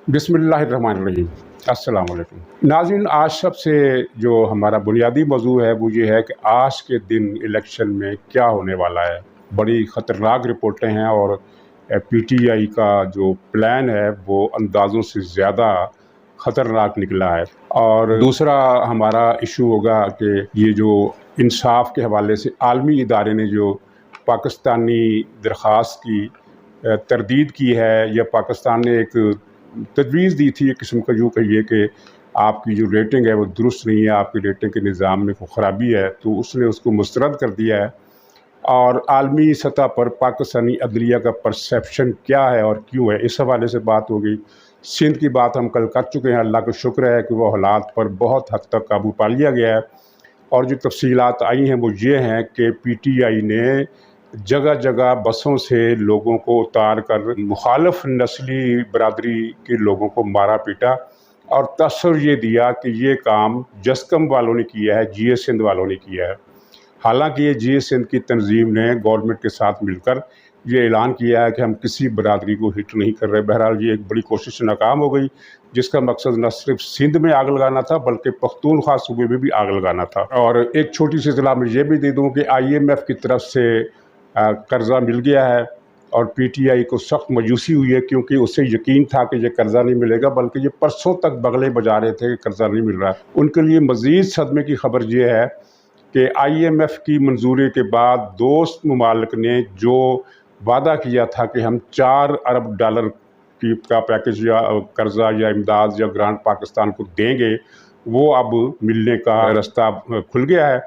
बिस्मिल्लाहिर्रहमानिर्रहीम। अस्सलाम वालेकुम नाज़रीन, आज सबसे जो हमारा बुनियादी मौज़ू है वो ये है कि आज के दिन इलेक्शन में क्या होने वाला है। बड़ी ख़तरनाक रिपोर्टें हैं और पीटीआई का जो प्लान है वो अंदाज़ों से ज़्यादा ख़तरनाक निकला है। और दूसरा हमारा इशू होगा कि ये जो इंसाफ के हवाले से आलमी इदारे ने जो पाकिस्तानी दरख्वास्त की तरदीद की है, या पाकिस्तान ने एक तजवीज़ दी थी, एक किस्म का यूँ कहिए कि आपकी जो रेटिंग है वो दुरुस्त नहीं है, आपकी रेटिंग के निज़ाम में कोई ख़राबी है, तो उसने उसको मुस्तरद कर दिया है। और आलमी सतह पर पाकिस्तानी अदलिया का परसेप्शन क्या है और क्यों है, इस हवाले से बात हो गई। सिंध की बात हम कल कर चुके हैं। अल्लाह का शुक्र है कि वो हालात पर बहुत हद तक काबू पा लिया गया है। और जो तफसीलात आई हैं वो ये हैं कि पीटीआई ने जगह जगह बसों से लोगों को उतार कर मुखालिफ नस्ली बरादरी के लोगों को मारा पीटा, और तसर ये दिया कि ये काम जस्कम वालों ने किया है, जीए सिंध वालों ने किया है। हालांकि ये जीए सिंध की तंजीम ने गवर्नमेंट के साथ मिलकर ये ऐलान किया है कि हम किसी बरादरी को हिट नहीं कर रहे। बहरहाल ये एक बड़ी कोशिश नाकाम हो गई, जिसका मकसद न सिर्फ सिंध में आग लगाना था बल्कि पख्तूनख्वा सूबे में भी आग लगाना था। और एक छोटी सी इत्तला मैं ये भी दे दूँ कि IMF की तरफ से कर्ज़ा मिल गया है, और पीटीआई को सख्त मायूसी हुई है, क्योंकि उसे यकीन था कि ये कर्ज़ा नहीं मिलेगा, बल्कि ये परसों तक बगले बजा रहे थे कि कर्ज़ा नहीं मिल रहा। उनके लिए मज़ीद सदमे की खबर ये है कि IMF की मंजूरी के बाद दोस्त ममालिक ने जो वादा किया था कि हम $4 अरब का पैकेज या कर्ज़ा या इमदाद या ग्रांट पाकिस्तान को देंगे, वो अब मिलने का रास्ता खुल गया है।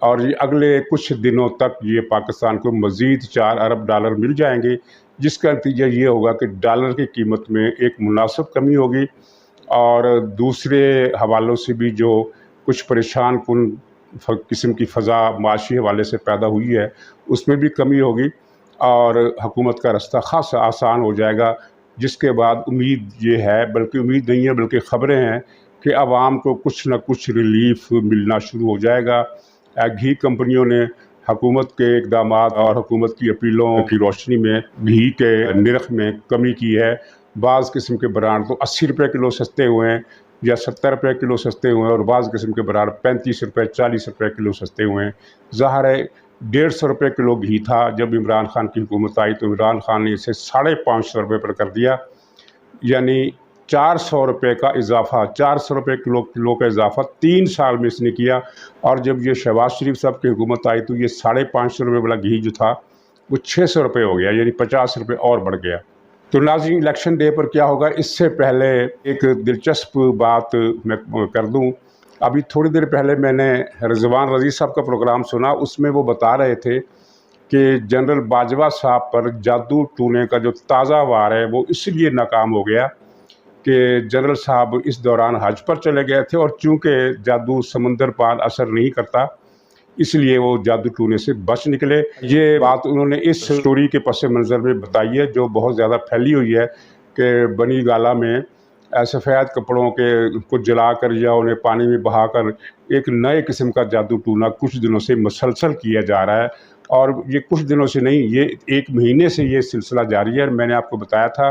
और ये अगले कुछ दिनों तक ये पाकिस्तान को मज़ीद $4 अरब मिल जाएंगे, जिसका नतीजा ये होगा कि डॉलर की कीमत में एक मुनासिब कमी होगी, और दूसरे हवालों से भी जो कुछ परेशान कुन किस्म की फ़ज़ा माशी हवाले से पैदा हुई है उसमें भी कमी होगी, और हुकूमत का रास्ता ख़ासा आसान हो जाएगा। जिसके बाद उम्मीद ये है, बल्कि उम्मीद नहीं है बल्कि ख़बरें हैं कि आवाम को कुछ न कुछ रिलीफ मिलना शुरू हो जाएगा। घी कंपनियों ने हुकूमत के इक़दामात और हुकूमत की अपीलों की रोशनी में घी के निर्ख में कमी की है। बाज़ किस्म के ब्रांड तो 80 रुपये किलो सस्ते हुए हैं या 70 रुपये किलो सस्ते हुए हैं, और बाज़ किस्म के ब्रांड 35 रुपये 40 रुपये किलो सस्ते हुए हैं। ज़ाहिर है 150 रुपये किलो घी था जब इमरान खान की हुकूमत आई, तो इमरान खान ने इसे 550 रुपये पर कर दिया, यानी 400 रुपये का इजाफा, 400 रुपये किलो का इजाफा 3 साल में इसने किया। और जब ये शहबाज शरीफ साहब की हुकूमत आई तो ये 550 रुपये वाला घी जो था वो 600 रुपये हो गया, यानी 50 रुपये और बढ़ गया। तो नाज़रीन, इलेक्शन डे पर क्या होगा, इससे पहले एक दिलचस्प बात मैं कर दूं। अभी थोड़ी देर पहले मैंने रिजवान रज़ी साहब का प्रोग्राम सुना, उसमें वो बता रहे थे कि जनरल बाजवा साहब पर जादू टूने का जो ताज़ा वार है वो इसलिए नाकाम हो गया कि जनरल साहब इस दौरान हज पर चले गए थे, और चूँकि जादू समंदर पार असर नहीं करता इसलिए वो जादू टूने से बच निकले। ये बात उन्होंने इस स्टोरी के पस मंज़र में बताई है जो बहुत ज़्यादा फैली हुई है कि बनी गाला में सफ़ेद कपड़ों के को जलाकर या उन्हें पानी में बहाकर एक नए किस्म का जादू टूना कुछ दिनों से मुसलसल किया जा रहा है। और ये कुछ दिनों से नहीं, ये 1 महीने से ये सिलसिला जारी है। और मैंने आपको बताया था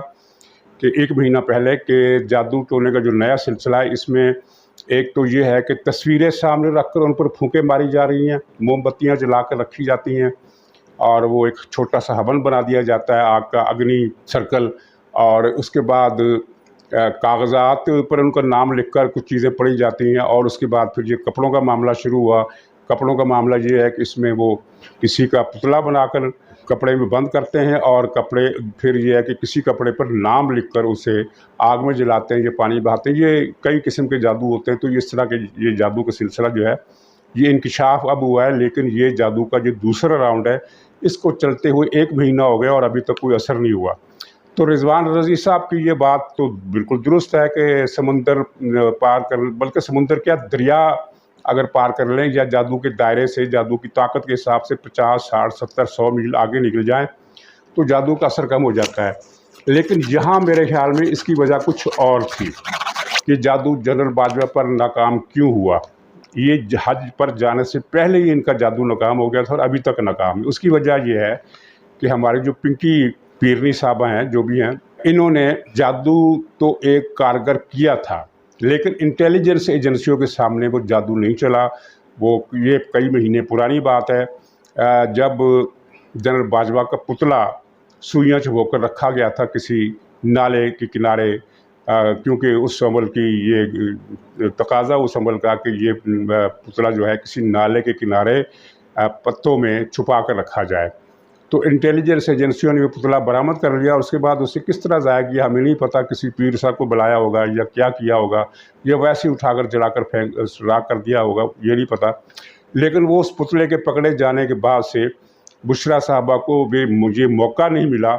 कि 1 महीना पहले कि जादू टोने का जो नया सिलसिला है, इसमें एक तो ये है कि तस्वीरें सामने रखकर उन पर फूंकें मारी जा रही हैं, मोमबत्तियां जला कर रखी जाती हैं, और वो एक छोटा सा हवन बना दिया जाता है, आग का अग्नि सर्कल। और उसके बाद कागज़ात पर उनका नाम लिखकर कुछ चीज़ें पढ़ी जाती हैं। और उसके बाद फिर ये कपड़ों का मामला शुरू हुआ। कपड़ों का मामला ये है कि इसमें वो किसी का पुतला बनाकर कपड़े में बंद करते हैं, और कपड़े फिर ये है कि किसी कपड़े पर नाम लिखकर उसे आग में जलाते हैं, ये पानी बहाते हैं। ये कई किस्म के जादू होते हैं। तो इस तरह के ये जादू का सिलसिला जो है ये इंकिशाफ अब हुआ है, लेकिन ये जादू का जो दूसरा राउंड है इसको चलते हुए 1 महीना हो गया और अभी तक कोई असर नहीं हुआ। तो रिजवान रज़ी साहब की ये बात तो बिल्कुल दुरुस्त है कि समुंदर पार कर, बल्कि समुंदर क्या, दरिया अगर पार कर लें या जादू के दायरे से, जादू की ताकत के हिसाब से 50, 60, 70, 100 मील आगे निकल जाएं तो जादू का असर कम हो जाता है। लेकिन यहाँ मेरे ख्याल में इसकी वजह कुछ और थी कि जादू जनरल बाजवा पर नाकाम क्यों हुआ। ये हज पर जाने से पहले ही इनका जादू नाकाम हो गया था और अभी तक नाकाम है। उसकी वजह यह है कि हमारे जो पिंकी पीरनी साहबा हैं, जो भी हैं, انہوں نے جادو تو ایک کارگر کیا تھا، لیکن انٹیلیجنس ایجنسیوں کے سامنے وہ جادو نہیں چلا۔ وہ یہ کئی مہینے پرانی بات ہے جب جنرل باجوہ کا پتلا سوئیاں چھپو کر رکھا گیا تھا کسی نالے کے کنارے، کیونکہ اس عمل کی یہ تقاضا اس عمل کا کہ یہ پتلا جو ہے کسی نالے کے کنارے پتوں میں چھپا کر رکھا جائے۔ تو انٹیلیجنس ایجنسیوں نے وہ پتلا برآمد کر لیا، اور اس کے بعد اسے کس طرح ضائع کیا ہمیں نہیں پتہ، کسی پیر صاحب کو بلایا ہوگا یا کیا کیا ہوگا، یا ویسے اٹھا کر جلا کر راکھ کر دیا ہوگا، یہ نہیں پتہ۔ لیکن وہ اس پتلے کے پکڑے جانے کے بعد سے بشریٰ صاحبہ کو بھی مجھے موقع نہیں ملا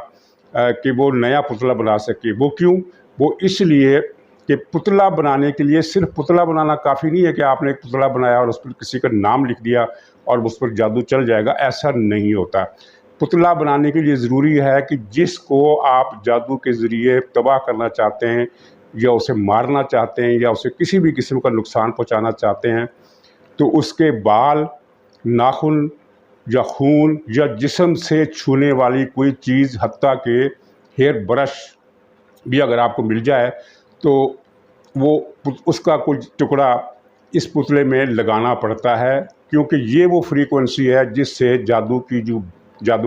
کہ وہ نیا پتلا بنا سکے۔ وہ کیوں؟ وہ اس لیے کہ پتلا بنانے کے لیے صرف پتلا بنانا کافی نہیں ہے کہ آپ نے ایک پتلا بنایا اور اس پر کسی کا نام لکھ دیا اور اس پر جادو چل جائے گا، ایسا نہیں ہوتا۔ پتلا بنانے کے لیے ضروری ہے کہ جس کو آپ جادو کے ذریعے تباہ کرنا چاہتے ہیں یا اسے مارنا چاہتے ہیں یا اسے کسی بھی قسم کا نقصان پہنچانا چاہتے ہیں، تو اس کے بال، ناخن یا خون یا جسم سے چھونے والی کوئی چیز، حتیٰ کہ ہیئر برش بھی اگر آپ کو مل جائے تو وہ اس کا کچھ ٹکڑا اس پتلے میں لگانا پڑتا ہے، کیونکہ یہ وہ فریکوینسی ہے جس سے جادو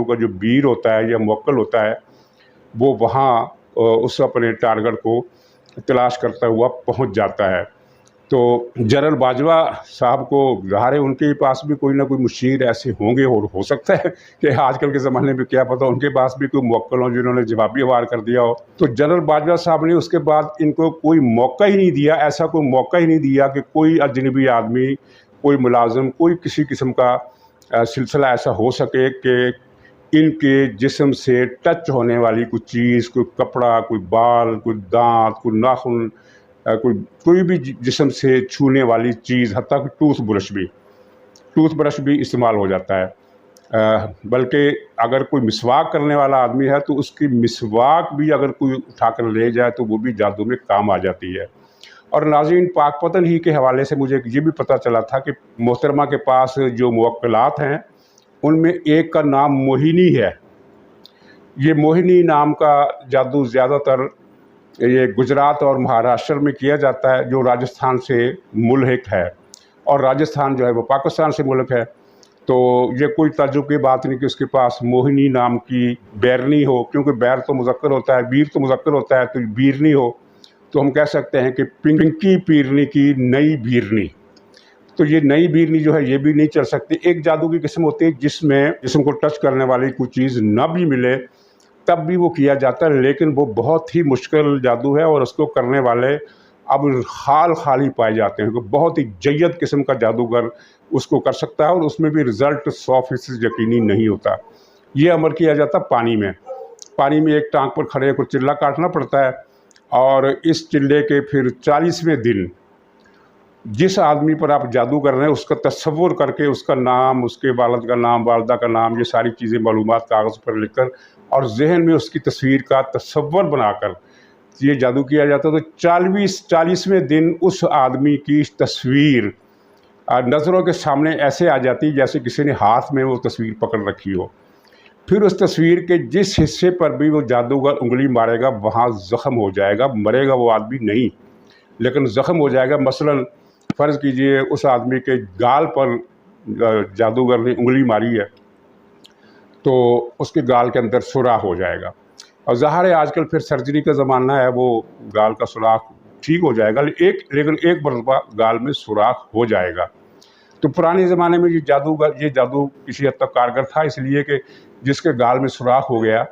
کا جو بیر ہوتا ہے یا موکل ہوتا ہے وہ وہاں اس اپنے ٹارگٹ کو تلاش کرتا ہوا پہنچ جاتا ہے۔ تو جنرل باجوہ صاحب کو ظاہر ہے ان کے پاس بھی کوئی نہ کوئی مشیر ایسے ہوں گے، اور ہو سکتا ہے کہ آج کل کے زمانے میں کیا پتہ ان کے پاس بھی کوئی موکل ہوں جنہوں نے جوابی وار کر دیا ہو۔ تو جنرل باجوہ صاحب نے اس کے بعد ان کو کوئی موقع ہی نہیں دیا، ایسا کوئی موقع ہی نہیں دیا کہ کوئی اجنبی آدمی، کوئی ملازم، کوئی کسی قسم کا سلسلہ ایسا ہو سکے کہ ان کے جسم سے ٹچ ہونے والی کوئی چیز، کوئی کپڑا، کوئی بال، کوئی دانت، کوئی ناخن، کوئی بھی جسم سے چھونے والی چیز، حتیٰ کہ ٹوتھ برش بھی استعمال ہو جاتا ہے۔ بلکہ اگر کوئی مسواک کرنے والا آدمی ہے تو اس کی مسواک بھی اگر کوئی اٹھا کر لے جائے تو وہ بھی جادو میں کام آ جاتی ہے۔ اور ناظرین، پاک پتن ہی کے حوالے سے مجھے یہ بھی پتہ چلا تھا کہ محترمہ کے پاس جو موکلات ہیں ان میں ایک کا نام موہنی ہے۔ یہ موہنی نام کا جادو زیادہ تر یہ گجرات اور مہاراشٹر میں کیا جاتا ہے، جو راجستھان سے ملحق ہے، اور راجستھان جو ہے وہ پاکستان سے ملک ہے۔ تو یہ کوئی تعجب کی بات نہیں کہ اس کے پاس موہنی نام کی بیرنی ہو، کیونکہ بیر تو مذکر ہوتا ہے، بیر تو مذکر ہوتا ہے، تو بیرنی ہو تو ہم کہہ سکتے ہیں کہ پنکی پیرنی کی نئی بیرنی۔ تو یہ نئی بیرنی جو ہے یہ بھی نہیں چل سکتی۔ ایک جادو کی قسم ہوتی ہے جس میں جسم کو ٹچ کرنے والی کوئی چیز نہ بھی ملے تب بھی وہ کیا جاتا ہے، لیکن وہ بہت ہی مشکل جادو ہے اور اس کو کرنے والے اب خالی پائے جاتے ہیں۔ بہت ہی جید قسم کا جادوگر اس کو کر سکتا ہے، اور اس میں بھی رزلٹ 100% یقینی نہیں ہوتا۔ یہ عمل کیا جاتا پانی میں ایک ٹانگ پر کھڑے کو چلہ کاٹنا پڑتا ہے، اور اس چلے کے پھر 40ویں دن جس آدمی پر آپ جادو کر رہے ہیں اس کا تصور کر کے، اس کا نام، اس کے والد کا نام، والدہ کا نام، یہ ساری چیزیں معلومات کاغذ پر لکھ کر اور ذہن میں اس کی تصویر کا تصور بنا کر یہ جادو کیا جاتا ہے۔ تو 40ویں دن اس آدمی کی تصویر نظروں کے سامنے ایسے آ جاتی جیسے کسی نے ہاتھ میں وہ تصویر پکڑ رکھی ہو۔ پھر اس تصویر کے جس حصے پر بھی وہ جادوگر انگلی مارے گا وہاں زخم ہو جائے گا، مرے گا وہ آدمی نہیں، لیکن زخم ہو جائے گا۔ مثلاً فرض کیجئے اس آدمی کے گال پر جادوگر نے انگلی ماری ہے تو اس کے گال کے اندر سوراخ ہو جائے گا، اور ظاہر ہے آج کل پھر سرجری کا زمانہ ہے، وہ گال کا سوراخ ٹھیک ہو جائے گا، لیکن ایک مرتبہ گال میں سوراخ ہو جائے گا۔ تو پرانے زمانے میں یہ جادو کسی حد تک کارگر تھا، اس لیے کہ جس کے گال میں سوراخ ہو گیا،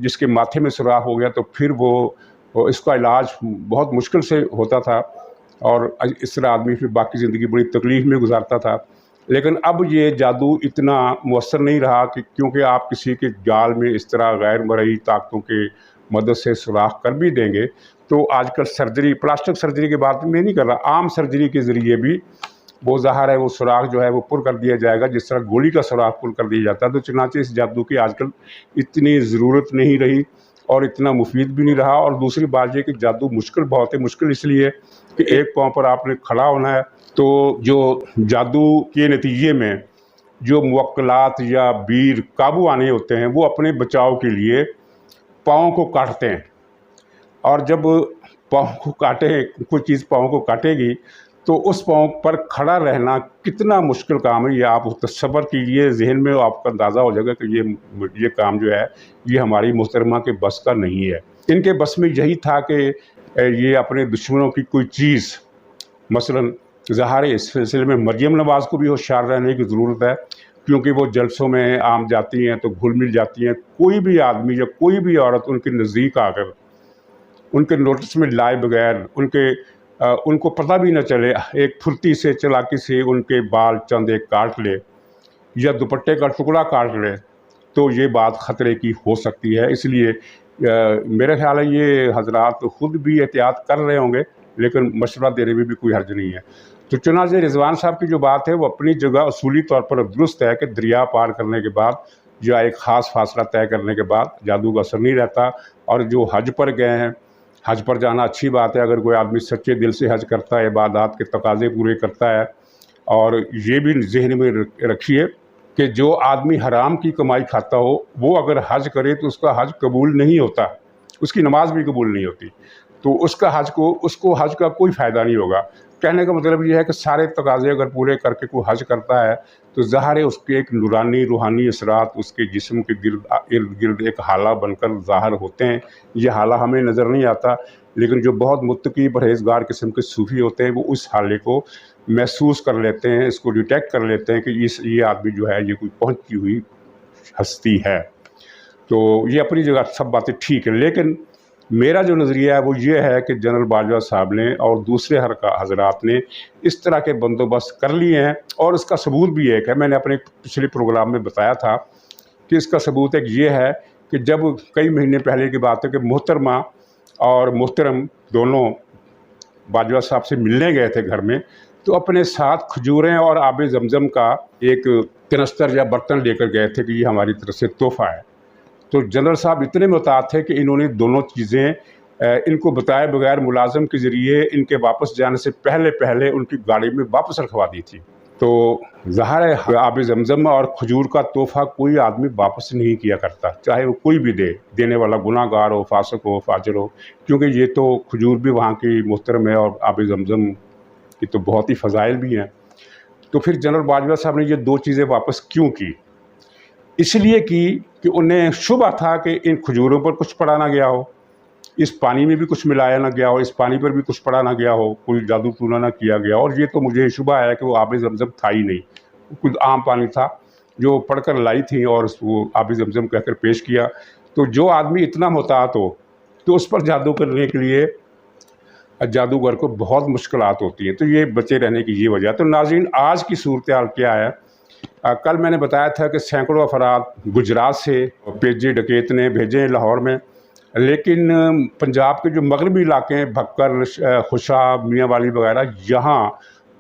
جس کے ماتھے میں سوراخ ہو گیا، تو پھر وہ اس کا علاج بہت مشکل سے ہوتا تھا، اور اس طرح آدمی پھر باقی زندگی بڑی تکلیف میں گزارتا تھا۔ لیکن اب یہ جادو اتنا مؤثر نہیں رہا، کہ کیونکہ آپ کسی کے گال میں اس طرح غیر مرئی طاقتوں کے مدد سے سوراخ کر بھی دیں گے تو آج کل سرجری، پلاسٹک سرجری کی بات میں نہیں کر رہا، عام سرجری کے ذریعے بھی وہ ظاہر ہے وہ سوراخ جو ہے وہ پر کر دیا جائے گا، جس طرح گولی کا سوراخ پر کر دیا جاتا ہے۔ تو چنانچہ اس جادو کی آج کل اتنی ضرورت نہیں رہی اور اتنا مفید بھی نہیں رہا۔ اور دوسری بات یہ کہ جادو بہت ہے مشکل اس لیے کہ ایک پاؤں پر آپ نے کھڑا ہونا ہے، تو جو جادو کے نتیجے میں جو موکلات یا بیر قابو آنے ہوتے ہیں وہ اپنے بچاؤ کے لیے पाँव को काटते हैं, और जब पाँव को काटे, कोई चीज़ पाँव को काटेगी तो उस पाँव पर खड़ा रहना कितना मुश्किल काम है, ये आप तसव्वुर कीजिए, जहन में आपका अंदाज़ा हो जाएगा कि ये काम जो है ये हमारी मोहतरमा के बस का नहीं है। इनके बस में यही था कि ये अपने दुश्मनों की कोई चीज़, मसलन ज़ाहिर है इस सिलसिले में मरियम नवाज़ को भी होशियार रहने की ज़रूरत है, क्योंकि वो जलसों में आम जाती हैं तो घुल मिल जाती हैं। कोई भी आदमी या कोई भी औरत उनके नज़दीक आकर उनके नोटिस में लाए बगैर उनको पता भी न चले, एक फुर्ती से चालाकी से उनके बाल चंद एक काट ले या दुपट्टे का टुकड़ा काट ले, तो ये बात ख़तरे की हो सकती है। इसलिए मेरा ख्याल है ये हजरात ख़ुद भी एहतियात कर रहे होंगे, लेकिन मशवरा देने में भी कोई हर्ज नहीं है। तो चुनांचे रिजवान साहब की जो बात है वो अपनी जगह असूली तौर पर दुरुस्त है कि दरिया पार करने के बाद या एक ख़ास फासला तय करने के बाद जादू का असर नहीं रहता। और जो हज पर गए हैं, हज पर जाना अच्छी बात है, अगर कोई आदमी सच्चे दिल से हज करता है, इबादत के तकाज़े पूरे करता है। और ये भी जहन में रखिए कि जो आदमी हराम की कमाई खाता हो वो अगर हज करे तो उसका हज कबूल नहीं होता, उसकी नमाज भी कबूल नहीं होती, तो उसको हज का कोई फ़ायदा नहीं होगा। कहने का मतलब ये है कि सारे तकाज़े अगर पूरे करके कोई हज करता है तो ज़ाहिर है उसके एक नूरानी रूहानी असरात उसके जिस्म के इर्द गिर्द एक हाला बनकर ज़ाहिर होते हैं। ये हाला हमें नज़र नहीं आता, लेकिन जो बहुत मुत्तकी परहेज़गार किस्म के सूफ़ी होते हैं वो उस हाले को महसूस कर लेते हैं, इसको डिटेक्ट कर लेते हैं कि ये आदमी जो है ये कोई पहुंची हुई हस्ती है। तो ये अपनी जगह सब बातें ठीक है, लेकिन मेरा जो नज़रिया है वो ये है कि जनरल बाजवा साहब ने और दूसरे हजरात ने इस तरह के बंदोबस्त कर लिए हैं। और इसका सबूत भी एक है, मैंने अपने पिछले प्रोग्राम में बताया था कि इसका सबूत एक ये है कि जब कई महीने पहले की बात है कि मोहतरमा और मोहतरम दोनों बाजवा साहब से मिलने गए थे घर में, तो अपने साथ खजूरें और आब ज़मज़म का एक कनस्तर या बर्तन लेकर गए थे कि ये हमारी तरफ से तोहफ़ा है। तो जनरल साहब इतने मुताद थे कि इन्होंने दोनों चीज़ें इनको बताए बगैर मुलाजम के ज़रिए इनके वापस जाने से पहले उनकी गाड़ी में वापस रखवा दी थी। तो ज़ाहिर है आब ज़मज़म और खजूर का तोहफ़ा कोई आदमी वापस नहीं किया करता, चाहे वो कोई भी देने वाला गुनाहगार हो, फासिक हो, फाजिर हो, क्योंकि ये तो खजूर भी वहाँ की मुहतरम है और आब ज़मज़म की तो बहुत ही फ़ज़ाइल भी हैं। तो फिर जनरल बाजवा साहब ने ये दो चीज़ें वापस क्यों की? इसलिए कि उन्हें शुबा था कि इन खजूरों पर कुछ पड़ा ना गया हो, इस पानी में भी कुछ मिलाया ना गया हो, इस पानी पर भी कुछ पड़ा ना गया हो, कोई जादू टूना ना किया गया। और ये तो मुझे शुबा है कि वो आब ज़मज़म था ही नहीं, कुछ आम पानी था जो पढ़कर लाई थी और वो आब ज़मज़म कहकर पेश किया। तो जो आदमी इतना मुहतात हो तो उस पर जादू करने के लिए जादूगर को बहुत मुश्किलात होती हैं। तो ये बचे रहने की ये वजह। तो नाज़रीन, आज की सूरत हाल क्या है? कल मैंने बताया था कि सैकड़ों अफराद गुजरात से पेजे डकैत ने भेजे लाहौर में, लेकिन पंजाब के जो मगरबी इलाके हैं, भक्कर, खुशा, मियाँ वाली वगैरह, यहाँ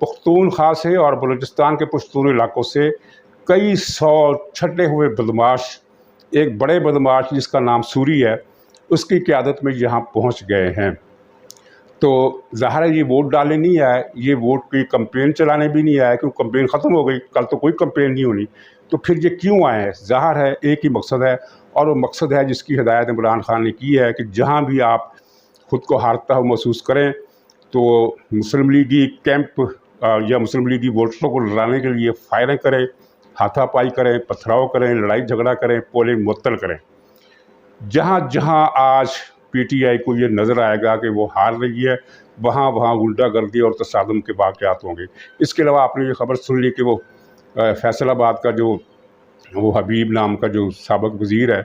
पख्तूनख्वा से और बलूचिस्तान के पश्तून इलाकों से कई सौ छटे हुए बदमाश, एक बड़े बदमाश जिसका नाम सूरी है, उसकी क़यादत में यहाँ पहुँच गए हैं। तो ज़ाहिर है ये वोट डालने नहीं आया, ये वोट की कंपेन चलाने भी नहीं आया, क्योंकि कंपेन ख़त्म हो गई, कल तो कोई कंपेन नहीं होनी। तो फिर ये क्यों आए हैं? ज़ाहिर है एक ही मकसद है, और वो मकसद है जिसकी हिदायत इमरान खान ने की है कि जहाँ भी आप ख़ुद को हारता हुआ महसूस करें तो मुस्लिम लीगी कैंप या मुस्लिम लीगी वोटरों को लड़ाने के लिए फायरिंग करें, हाथापाई करें, पथराव करें, लड़ाई झगड़ा करें, पोलिंग मुअत्तल करें। जहाँ जहाँ आज PTI को ये नज़र आएगा कि वो हार रही है, वहाँ वहाँ गुंडागर्दी और तसादम के वाक़यात होंगे। इसके अलावा आपने ये ख़बर सुन ली कि वो फैसलाबाद का जो वो हबीब नाम का जो साबिक़ वज़ीर है,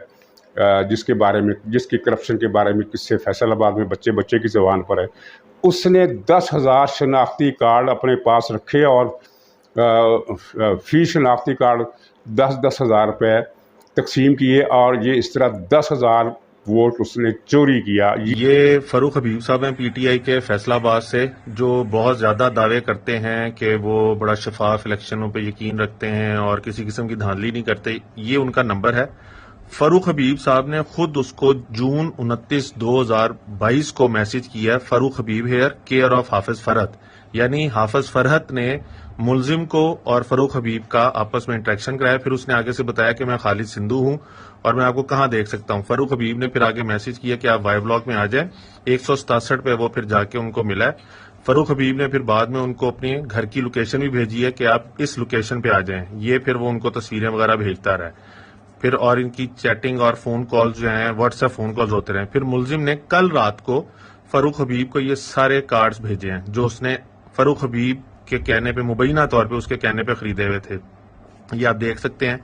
जिसकी करप्शन के बारे में किस्से फैसलाबाद में बच्चे बच्चे की ज़बान पर है, उसने 10,000 शनाख्ती कार्ड अपने पास रखे और फ़ी शनाख्ती कार्ड 10-10 हज़ार रुपये तकसीम किए, और ये इस तरह 10,000 वोट उसने चोरी किया। ये फ़ारूक हबीब साहब हैं PTI के फैसलाबाद से, जो बहुत ज़्यादा दावे करते हैं कि वो बड़ा शफाफ इलेक्शनों पे यकीन रखते हैं और किसी किस्म की धांधली नहीं करते। ये उनका नंबर है। फ़ारूक हबीब साहब ने खुद उसको जून 29, 2022 को मैसेज किया, फ़ारूक हबीब हेयर, केयर ऑफ हाफिज फरहत। यानी हाफिज फरहत ने मुलजिम को और फ़ारूक हबीब का आपस में इंटरेक्शन कराया। फिर उसने आगे से बताया कि मैं खालिद सिंधु हूँ اور میں آپ کو کہاں دیکھ سکتا ہوں. فاروق حبیب نے پھر آگے میسج کیا کہ آپ وائی بلاک میں آ جائیں. 167 پہ وہ پھر جا کے ان کو ملا ہے. فاروق حبیب نے پھر بعد میں ان کو اپنی گھر کی لوکیشن بھی بھیجی ہے کہ آپ اس لوکیشن پہ آ جائیں. یہ پھر وہ ان کو تصویریں وغیرہ بھیجتا رہا ہے. پھر اور ان کی چیٹنگ اور فون کالز جو ہیں واٹس ایپ فون کالز ہوتے رہے. پھر ملزم نے کل رات کو فاروق حبیب کو یہ سارے کارڈز بھیجے ہیں جو اس نے فاروق حبیب کے کہنے پہ مبینہ طور پہ اس کے کہنے پہ خریدے ہوئے تھے. یہ آپ دیکھ سکتے ہیں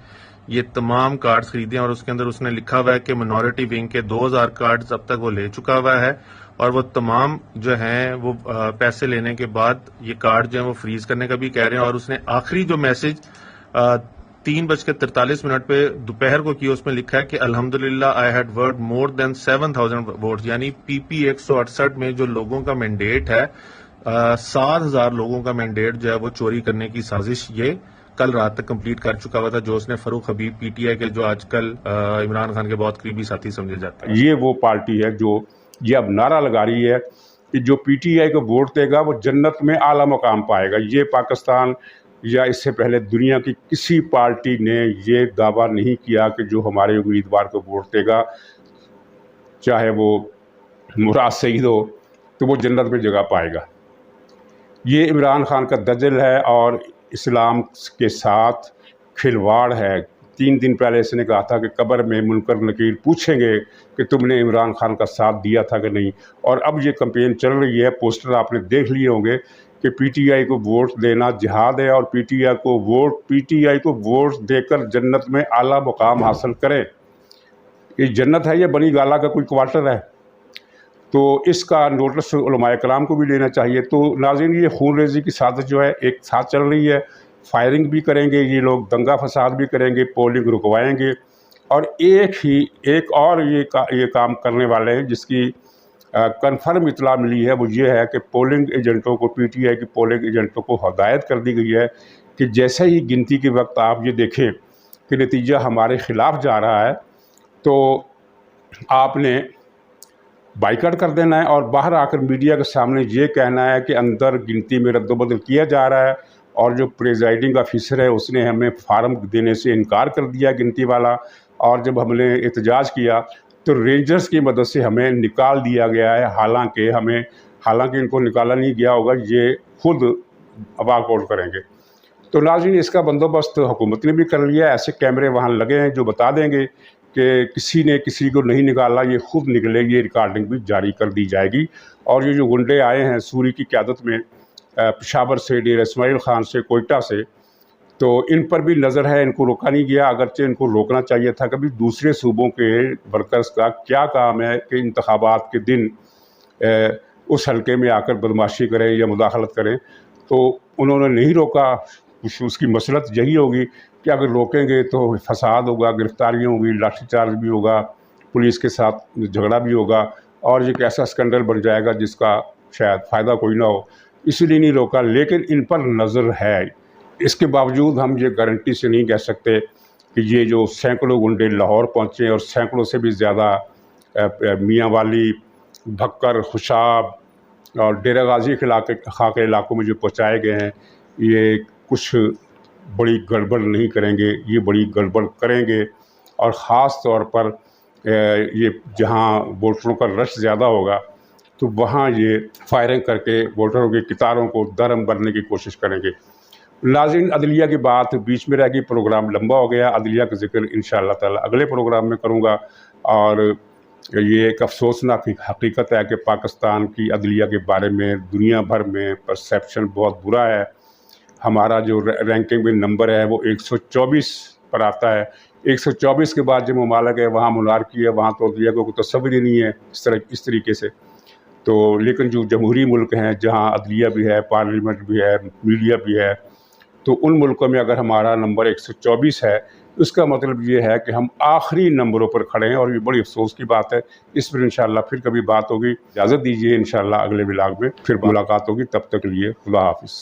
یہ تمام کارڈز خریدے ہیں اور اس کے اندر اس نے لکھا ہوا ہے کہ منورٹی ونگ کے 2000 کارڈز اب تک وہ لے چکا ہوا ہے اور وہ تمام جو ہیں وہ پیسے لینے کے بعد یہ کارڈ جو ہیں وہ فریز کرنے کا بھی کہہ رہے ہیں. اور اس نے آخری جو میسج 3:43 پہ دوپہر کو کیا اس میں لکھا ہے کہ الحمدللہ I had word more than 7000 votes. یعنی پی پی 168 میں جو لوگوں کا مینڈیٹ ہے 7000 لوگوں کا مینڈیٹ جو ہے وہ چوری کرنے کی سازش یہ کل رات تک کمپلیٹ کر چکا ہوا تھا جو اس نے فاروق حبیب پی ٹی آئی کے جو آج کل عمران خان کے بہت قریبی ساتھی سمجھے جاتے ہیں. یہ وہ پارٹی ہے جو یہ اب نعرہ لگا رہی ہے کہ جو پی ٹی آئی کو ووٹ دے گا وہ جنت میں اعلیٰ مقام پائے گا. یہ پاکستان یا اس سے پہلے دنیا کی کسی پارٹی نے یہ دعویٰ نہیں کیا کہ جو ہمارے امیدوار کو ووٹ دے گا چاہے وہ مراد سعید ہو تو وہ جنت میں جگہ پائے گا. یہ عمران خان کا دجل ہے اور اسلام کے ساتھ کھلواڑ ہے. 3 دن پہلے اس نے کہا تھا کہ قبر میں منکر نکیر پوچھیں گے کہ تم نے عمران خان کا ساتھ دیا تھا کہ نہیں. اور اب یہ کمپین چل رہی ہے. پوسٹر آپ نے دیکھ لیے ہوں گے کہ پی ٹی آئی کو ووٹ دینا جہاد ہے اور پی ٹی آئی کو ووٹ دے کر جنت میں اعلیٰ مقام حاصل کرے. یہ جنت ہے یہ بنی گالا کا کوئی کوارٹر ہے؟ تو اس کا نوٹس علماء کرام کو بھی لینا چاہیے. تو ناظرین یہ خون ریزی کی سازش جو ہے ایک ساتھ چل رہی ہے. فائرنگ بھی کریں گے یہ لوگ, دنگا فساد بھی کریں گے, پولنگ رکوائیں گے اور ایک اور یہ کام کرنے والے ہیں جس کی کنفرم اطلاع ملی ہے. وہ یہ ہے کہ پولنگ ایجنٹوں کو پی ٹی آئی کی پولنگ ایجنٹوں کو ہدایت کر دی گئی ہے کہ جیسے ہی گنتی کے وقت آپ یہ دیکھیں کہ نتیجہ ہمارے خلاف جا رہا ہے تو آپ نے بائیکاٹ کر دینا ہے اور باہر آ کر میڈیا کے سامنے یہ کہنا ہے کہ اندر گنتی میں رد و بدل کیا جا رہا ہے اور جو پریزائڈنگ آفیسر ہے اس نے ہمیں فارم دینے سے انکار کر دیا گنتی والا. اور جب ہم نے احتجاج کیا تو رینجرز کی مدد سے ہمیں نکال دیا گیا ہے. حالانکہ ان کو نکالا نہیں گیا ہوگا, یہ خود واک آؤٹ کریں گے. تو ناظرین اس کا بندوبست حکومت نے بھی کر لیا ہے. ایسے کیمرے وہاں لگے ہیں جو بتا دیں گے کہ کسی نے کسی کو نہیں نکالا, یہ خود نکلے. یہ ریکارڈنگ بھی جاری کر دی جائے گی. اور یہ جو گنڈے آئے ہیں سوری کی قیادت میں پشاور سے, ڈیر اسماعیل خان سے, کوئٹہ سے, تو ان پر بھی نظر ہے. ان کو روکا نہیں گیا اگرچہ ان کو روکنا چاہیے تھا. کبھی دوسرے صوبوں کے ورکرز کا کیا کام ہے کہ انتخابات کے دن اس حلقے میں آ کر بدماشی کریں یا مداخلت کریں. تو انہوں نے نہیں روکا. اس کی مصلحت یہی ہوگی کہ اگر روکیں گے تو فساد ہوگا, گرفتاریاں ہوگی, لاٹھی چارج بھی ہوگا, پولیس کے ساتھ جھگڑا بھی ہوگا اور یہ ایک ایسا اسکینڈل بن جائے گا جس کا شاید فائدہ کوئی نہ ہو. اسی لیے نہیں روکا. لیکن ان پر نظر ہے. اس کے باوجود ہم یہ گارنٹی سے نہیں کہہ سکتے کہ یہ جو سینکڑوں گنڈے لاہور پہنچے اور سینکڑوں سے بھی زیادہ میاں والی, بھکر, خوشاب اور ڈیرہ غازی خاکے علاقوں میں جو پہنچائے گئے ہیں یہ کچھ بڑی گڑبڑ نہیں کریں گے. یہ بڑی گڑبڑ کریں گے اور خاص طور پر یہ جہاں ووٹروں کا رش زیادہ ہوگا تو وہاں یہ فائرنگ کر کے ووٹروں کی قطاروں کو درہم بھرنے کی کوشش کریں گے. ناظرین عدلیہ کی بات بیچ میں رہ گئی, پروگرام لمبا ہو گیا. عدلیہ کا ذکر انشاءاللہ تعالی اگلے پروگرام میں کروں گا. اور یہ ایک افسوسناک حقیقت ہے کہ پاکستان کی عدلیہ کے بارے میں دنیا بھر میں پرسیپشن بہت برا ہے. ہمارا جو رینکنگ میں نمبر ہے وہ 124 پر آتا ہے. 124 کے بعد جو ممالک ہے وہاں مونارکی ہے, وہاں تو عدلیہ کو کوئی تصور ہی نہیں ہے اس طریقے سے. تو لیکن جو جمہوری ملک ہیں جہاں عدلیہ بھی ہے, پارلیمنٹ بھی ہے, میڈیا بھی ہے, تو ان ملکوں میں اگر ہمارا نمبر 124 ہے اس کا مطلب یہ ہے کہ ہم آخری نمبروں پر کھڑے ہیں اور یہ بڑی افسوس کی بات ہے. اس پر انشاءاللہ پھر کبھی بات ہوگی. اجازت دیجیے, انشاءاللہ اگلے ولاگ میں پھر ملاقات ہوگی. تب تک کے لیے خدا حافظ.